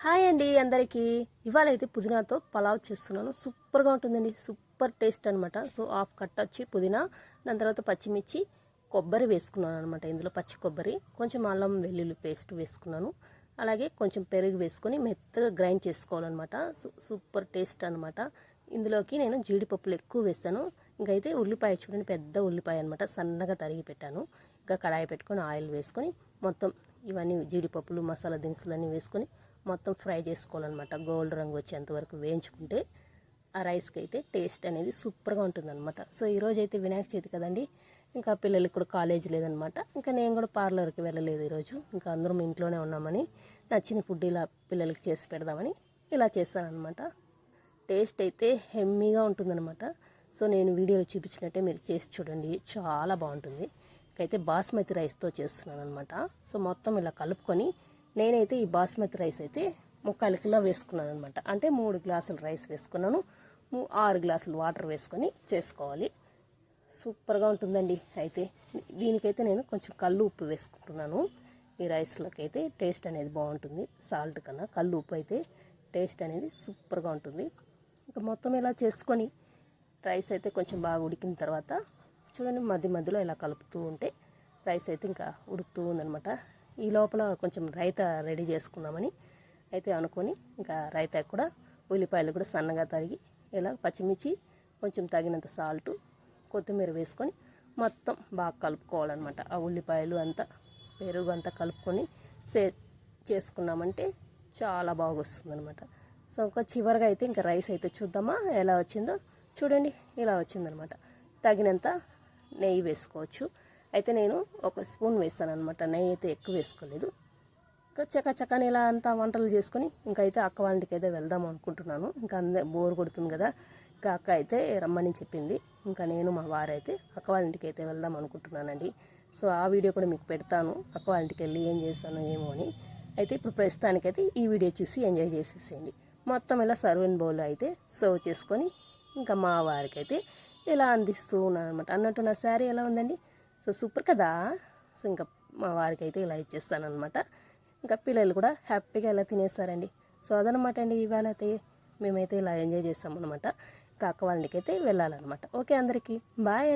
Hi అండి అందరికీ. ఇవాళ అయితే పుదీనాతో పలావ్ చేస్తున్నాను. సూపర్గా ఉంటుందండి. సూపర్ టేస్ట్ అనమాట. సో హాఫ్ కట్ వచ్చి పుదీనా, దాని తర్వాత పచ్చిమిర్చి, కొబ్బరి వేసుకున్నాను అనమాట. ఇందులో పచ్చి కొబ్బరి, కొంచెం అల్లం వెల్లుల్లి పేస్ట్ వేసుకున్నాను. అలాగే కొంచెం పెరుగు వేసుకొని మెత్తగా గ్రైండ్ చేసుకోవాలన్నమాట. సూపర్ టేస్ట్ అనమాట. ఇందులోకి నేను జీడిపప్పులు ఎక్కువ వేస్తాను. ఇంకైతే ఉల్లిపాయ చూడండి, పెద్ద ఉల్లిపాయ అనమాట, సన్నగా తరిగి పెట్టాను. ఇంకా కడాయి పెట్టుకొని ఆయిల్ వేసుకొని మొత్తం ఇవన్నీ జీడిపప్పులు మసాలా దినుసులన్నీ వేసుకొని మొత్తం ఫ్రై చేసుకోవాలన్నమాట. గోల్డ్ రంగు వచ్చేంత వరకు వేయించుకుంటే ఆ రైస్కి అయితే టేస్ట్ అనేది సూపర్గా ఉంటుందన్నమాట. సో ఈరోజు అయితే వినాయక చవితి కదండి, ఇంకా పిల్లలకి కూడా కాలేజ్ లేదనమాట. ఇంకా నేను కూడా పార్లర్కి వెళ్ళలేదు ఈరోజు. ఇంకా అందరం ఇంట్లోనే ఉన్నామని నచ్చిన ఫుడ్ ఇలా పిల్లలకి చేసి పెడదామని ఇలా చేస్తానన్నమాట. టేస్ట్ అయితే హెమ్మీగా ఉంటుందన్నమాట. సో నేను వీడియోలో చూపించినట్టే మీరు చేసి చూడండి, చాలా బాగుంటుంది. అయితే బాస్మతి రైస్తో చేస్తున్నాను అనమాట. సో మొత్తం ఇలా కలుపుకొని నేనైతే ఈ బాస్మతి రైస్ అయితే 3/4 కిలో వేసుకున్నాను అనమాట. అంటే 3 గ్లాసులు రైస్ వేసుకున్నాను, 6 గ్లాసులు వాటర్ వేసుకొని చేసుకోవాలి. సూపర్గా ఉంటుందండి. అయితే దీనికైతే నేను కొంచెం కల్లు ఉప్పు వేసుకుంటున్నాను. ఈ రైస్లోకి అయితే టేస్ట్ అనేది బాగుంటుంది. సాల్ట్ కన్నా కల్లు ఉప్పు అయితే టేస్ట్ అనేది సూపర్గా ఉంటుంది. ఇంకా మొత్తం ఇలా చేసుకొని రైస్ అయితే కొంచెం బాగా ఉడికిన తర్వాత చూడండి, మధ్య మధ్యలో ఇలా కలుపుతూ ఉంటే రైస్ అయితే ఇంకా ఉడుకుతూ ఉందనమాట. ఈ లోపల కొంచెం రైతా రెడీ చేసుకుందామని అయితే అనుకొని ఇంకా రైతా కూడా ఉల్లిపాయలు కూడా సన్నగా తరిగి ఇలా పచ్చిమిర్చి, కొంచెం తగినంత సాల్టు, కొత్తిమీర వేసుకొని మొత్తం బాగా కలుపుకోవాలన్నమాట. ఆ ఉల్లిపాయలు అంతా పెరుగు అంతా కలుపుకొని చేసుకున్నామంటే చాలా బాగా వస్తుందన్నమాట. సో ఇంకా చివరిగా అయితే ఇంకా రైస్ అయితే చూద్దామా ఎలా వచ్చిందో. చూడండి, ఇలా వచ్చిందనమాట. తగినంత నెయ్యి వేసుకోవచ్చు. అయితే నేను 1 స్పూన్ వేస్తాను అనమాట. నెయ్యి అయితే ఎక్కువ వేసుకోలేదు. ఇంకా చక్కని ఇలా అంతా వంటలు చేసుకొని ఇంకా అయితే అక్క వాళ్ళ ఇంటికి అయితే వెళ్దాం అనుకుంటున్నాను. ఇంకా బోర్ కొడుతుంది కదా, ఇంకా అక్క అయితే రమ్మని చెప్పింది. ఇంకా నేను మా వారైతే అక్క వాళ్ళ ఇంటికి అయితే వెళ్దాం అనుకుంటున్నానండి. సో ఆ వీడియో కూడా మీకు పెడతాను, అక్క వాళ్ళ ఇంటికి వెళ్ళి ఏం చేస్తాను ఏమో అని. అయితే ఇప్పుడు ప్రస్తుతానికైతే ఈ వీడియో చూసి ఎంజాయ్ చేసేసేయండి. మొత్తం ఇలా సర్వింగ్ బౌల్ అయితే సర్వ్ చేసుకొని ఇంకా మా వారికి అయితే ఇలా అందిస్తూ ఉన్నాను అనమాట. అన్నట్టు నా శారీ ఎలా ఉందండి? సో సూపర్ కదా. సో ఇంకా మా వారికి అయితే ఇలా ఇచ్చేస్తానమాట. ఇంకా పిల్లలు కూడా హ్యాపీగా ఇలా తినేస్తారండి. సో అదనమాట అండి. ఇవాళ అయితే మేమైతే ఇలా ఎంజాయ్ చేస్తామన్నమాట. ఇంకా అక్క వాళ్ళకి అయితే వెళ్ళాలన్నమాట. ఓకే అందరికీ బాయ్.